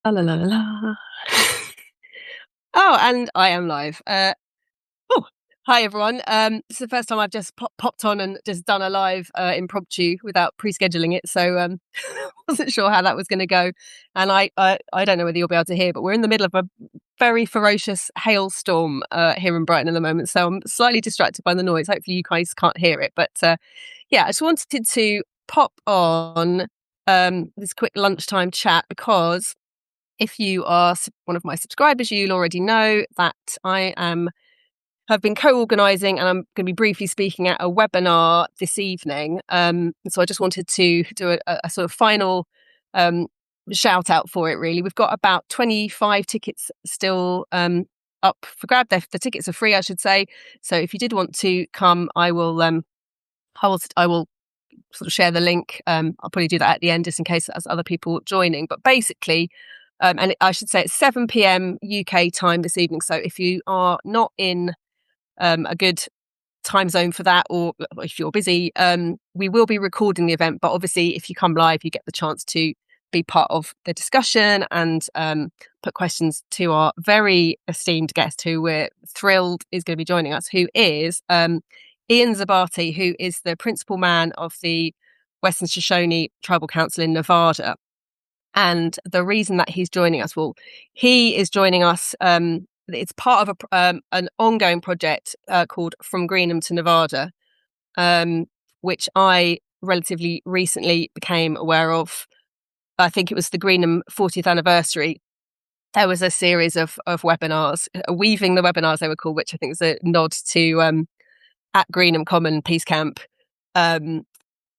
La la la la la. Oh, and I am live. Oh, hi everyone. It's the first time I've just popped on and just done a live impromptu without pre-scheduling it, so wasn't sure how that was going to go. And I don't know whether you'll be able to hear, but we're in the middle of a very ferocious hailstorm here in Brighton at the moment, so I'm slightly distracted by the noise. Hopefully, you guys can't hear it, but yeah, I just wanted to pop on this quick lunchtime chat because if you are one of my subscribers, you'll already know that have been co-organising and I'm going to be briefly speaking at a webinar this evening. So I just wanted to do a sort of final shout out for it, really. We've got about 25 tickets still up for grab. The tickets are free, I should say. So if you did want to come, I will sort of share the link. I'll probably do that at the end just in case there's other people joining. But basically, and I should say it's 7 p.m. UK time this evening. So if you are not in a good time zone for that, or if you're busy, we will be recording the event. But obviously, if you come live, you get the chance to be part of the discussion and put questions to our very esteemed guest, who we're thrilled is going to be joining us, who is Ian Zabati, who is the principal man of the Western Shoshone Tribal Council in Nevada. And the reason that he's joining us, well, he is joining us. It's part of an ongoing project called From Greenham to Nevada, which I relatively recently became aware of. I think it was the Greenham 40th anniversary. There was a series of webinars, Weaving the Webinars they were called, which I think is a nod to at Greenham Common Peace Camp,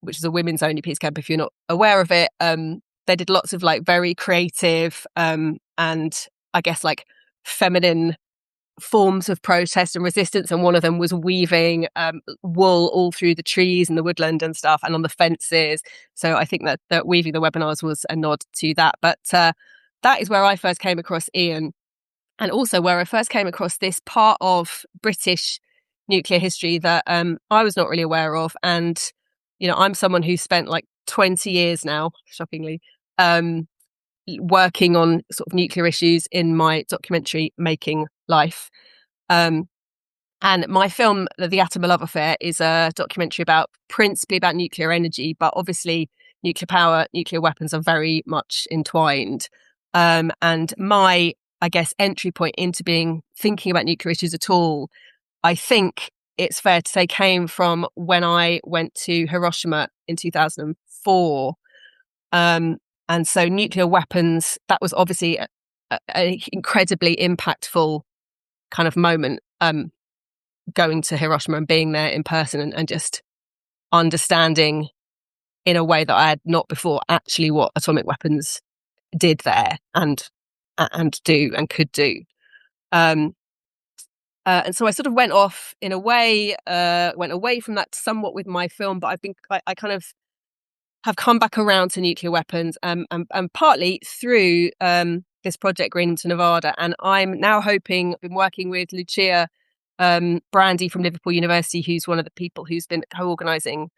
which is a women's only peace camp if you're not aware of it. They did lots of like very creative and I guess like feminine forms of protest and resistance, and one of them was weaving wool all through the trees and the woodland and stuff and on the fences. So I think that Weaving the Webinars was a nod to that. But that is where I first came across Ian, and also where I first came across this part of British nuclear history that I was not really aware of. And I'm someone who spent like 20 years now, shockingly, working on sort of nuclear issues in my documentary making life. And my film, The Atom of Love Affair, is a documentary principally about nuclear energy, but obviously nuclear power, nuclear weapons are very much entwined. And my, I guess, entry point into thinking about nuclear issues at all, I think it's fair to say, came from when I went to Hiroshima in 2004. And so nuclear weapons, that was obviously an incredibly impactful kind of moment, going to Hiroshima and being there in person and just understanding in a way that I had not before actually what atomic weapons did there and do and could do. And so I sort of went off in a way, went away from that somewhat with my film, but I kind of have come back around to nuclear weapons, and partly through this project Greenham to Nevada. And I'm now hoping, I've been working with Lucia Brandy from Liverpool University, who's one of the people who's been co-organising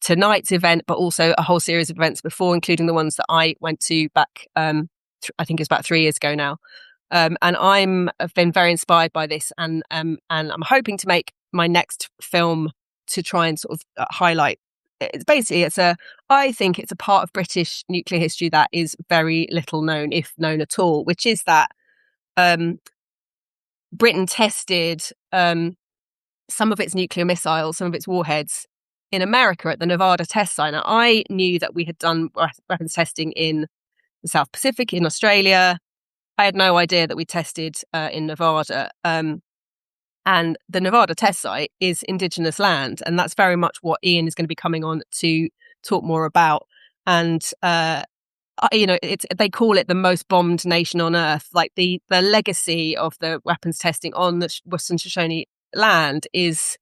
tonight's event, but also a whole series of events before, including the ones that I went to back, I think it was about 3 years ago now. And I've been very inspired by this, and I'm hoping to make my next film to try and sort of highlight. I think it's a part of British nuclear history that is very little known, if known at all, which is that Britain tested some of its nuclear missiles, some of its warheads in America at the Nevada test site. Now, I knew that we had done weapons testing in the South Pacific, in Australia. I had no idea that we tested in Nevada. And the Nevada test site is Indigenous land. And that's very much what Ian is going to be coming on to talk more about. And, they call it the most bombed nation on earth. Like the legacy of the weapons testing on the Western Shoshone land is,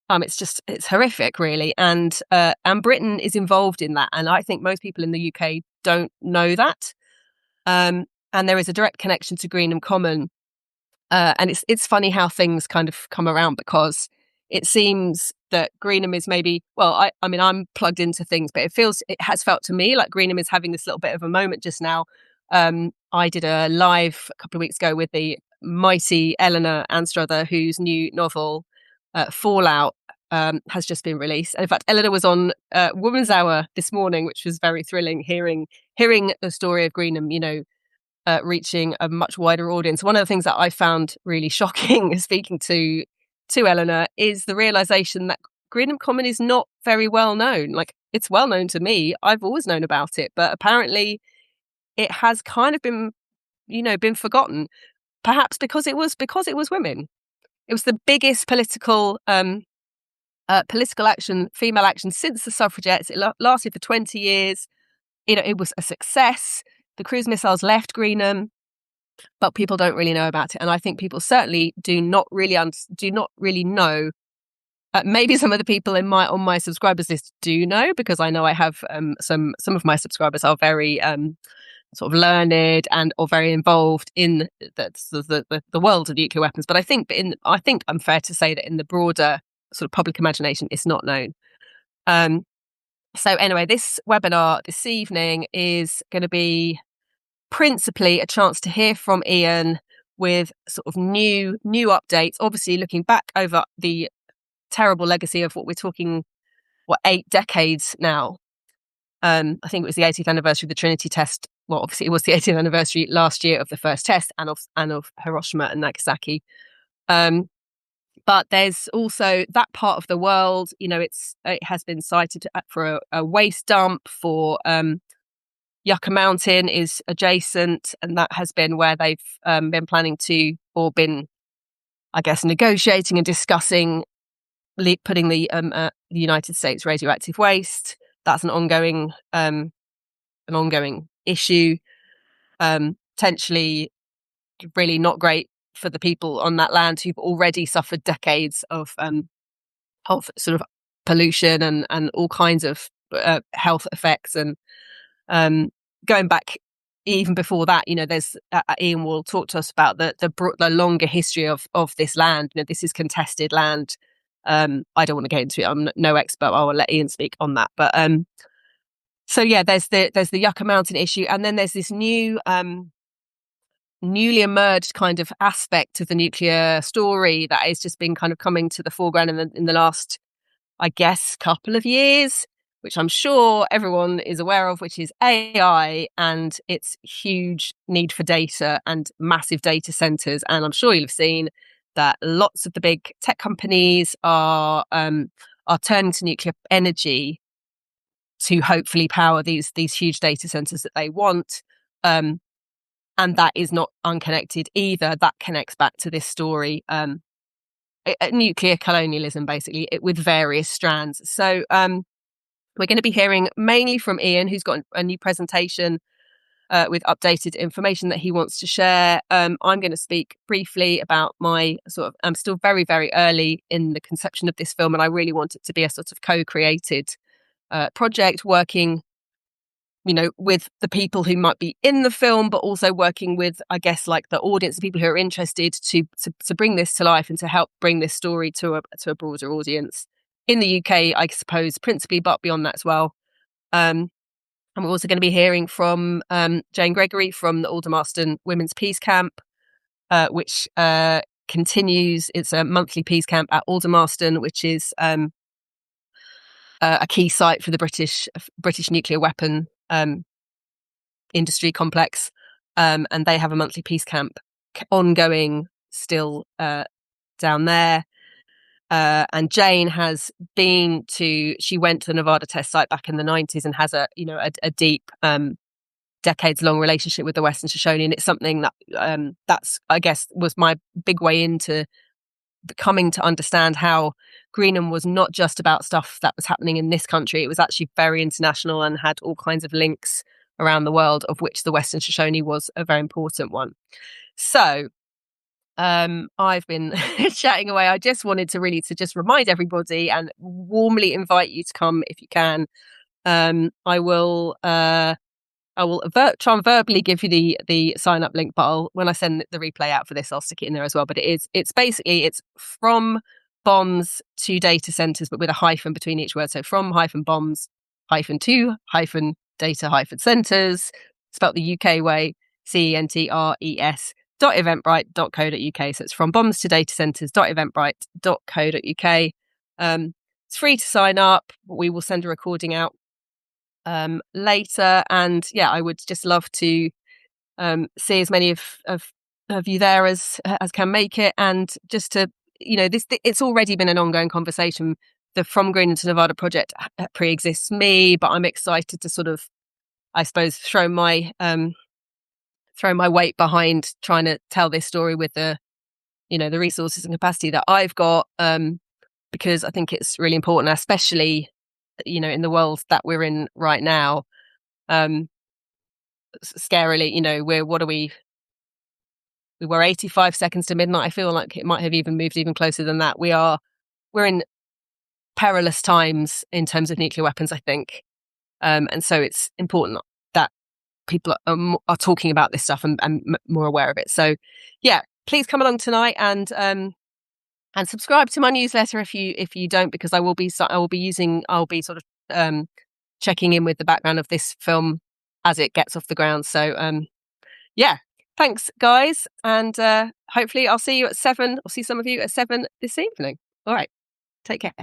it's horrific, really. And Britain is involved in that. And I think most people in the UK don't know that. And there is a direct connection to Greenham Common. And it's funny how things kind of come around, because it seems that Greenham is maybe, well, I mean, I'm plugged into things, but it has felt to me like Greenham is having this little bit of a moment just now I did a live a couple of weeks ago with the mighty Eleanor Anstruther, whose new novel, Fallout, has just been released. And in fact, Eleanor was on Woman's Hour this morning, which was very thrilling, hearing the story of Greenham, reaching a much wider audience. One of the things that I found really shocking speaking to Eleanor is the realization that Greenham Common is not very well known. Like, it's well known to me. I've always known about it, but apparently it has kind of been forgotten. Perhaps because it was women. It was the biggest political action, female action, since the suffragettes. It lasted for 20 years. It was a success. The cruise missiles left Greenham, but people don't really know about it. And I think people certainly do not really know. Maybe some of the people on my subscribers list do know, because I know I have some of my subscribers are very sort of learned and or very involved in the world of nuclear weapons. But I think I'm fair to say that in the broader sort of public imagination, it's not known. So anyway, this webinar this evening is going to be principally a chance to hear from Ian with sort of new updates, obviously looking back over the terrible legacy of what we're talking, 8 decades now. I think it was the 80th anniversary of the Trinity test. Well, obviously it was the 80th anniversary last year of the first test and of Hiroshima and Nagasaki. But there's also that part of the world, it has been cited for a waste dump, for Yucca Mountain is adjacent, and that has been where they've been planning to, or been, I guess, negotiating and discussing putting the United States radioactive waste. That's an ongoing issue, potentially really not great for the people on that land who've already suffered decades of sort of pollution and all kinds of health effects. And going back even before that, there's Ian will talk to us about the longer history of this land. This is contested land. I don't want to get into it. I'm no expert. I will let Ian speak on that. But so yeah, there's the Yucca Mountain issue, and then there's this newly emerged kind of aspect of the nuclear story that has just been kind of coming to the foreground in the last, I guess, couple of years, which I'm sure everyone is aware of, which is AI and its huge need for data and massive data centers. And I'm sure you'll have seen that lots of the big tech companies are turning to nuclear energy to hopefully power these huge data centers that they want. And that is not unconnected either. That connects back to this story, nuclear colonialism, basically, with various strands. So we're going to be hearing mainly from Ian, who's got a new presentation with updated information that he wants to share. I'm going to speak briefly about my I'm still very, very early in the conception of this film, and I really want it to be a sort of co-created project, working with the people who might be in the film, but also working with, I guess, like the audience, the people who are interested to bring this to life and to help bring this story to a broader audience in the UK, I suppose, principally, but beyond that as well. And we're also going to be hearing from Jane Gregory from the Aldermaston Women's Peace Camp, which continues. It's a monthly peace camp at Aldermaston, which is a key site for the British nuclear weapon industry complex. And they have a monthly peace camp ongoing still down there. And Jane she went to the Nevada test site back in the 90s and has a deep decades-long relationship with the Western Shoshone. And it's something that that's, I guess, was my big way into coming to understand how Greenham was not just about stuff that was happening in this country. It was actually very international and had all kinds of links around the world, of which the Western Shoshone was a very important one. So I've been chatting away. I just wanted to just remind everybody and warmly invite you to come if you can. I will try and verbally give you the sign up link, but when I send the replay out for this, I'll stick it in there as well. But it's basically from bombs to data centers, but with a hyphen between each word. So from -bombs -to -data -centers. spelt the UK way, centres.eventbrite.co.uk. So it's from bombs to data centres.eventbrite.co.uk. It's free to sign up. We will send a recording out later. And yeah, I would just love to see as many of you there as can make it. And just to, it's already been an ongoing conversation. The From Greenland to Nevada project pre-exists me, but I'm excited to sort of, I suppose, throw my weight behind trying to tell this story with the resources and capacity that I've got, because I think it's really important, especially in the world that we're in right now. Scarily, we were 85 seconds to midnight. I feel like it might have even moved even closer than that. We're in perilous times in terms of nuclear weapons, I think, and so it's important that people are talking about this stuff and more aware of it. So yeah, please come along tonight and subscribe to my newsletter if you don't, because I'll be sort of checking in with the background of this film as it gets off the ground. So yeah, thanks guys, and hopefully I'll see you at 7, or see some of you at 7 this evening. All right, take care.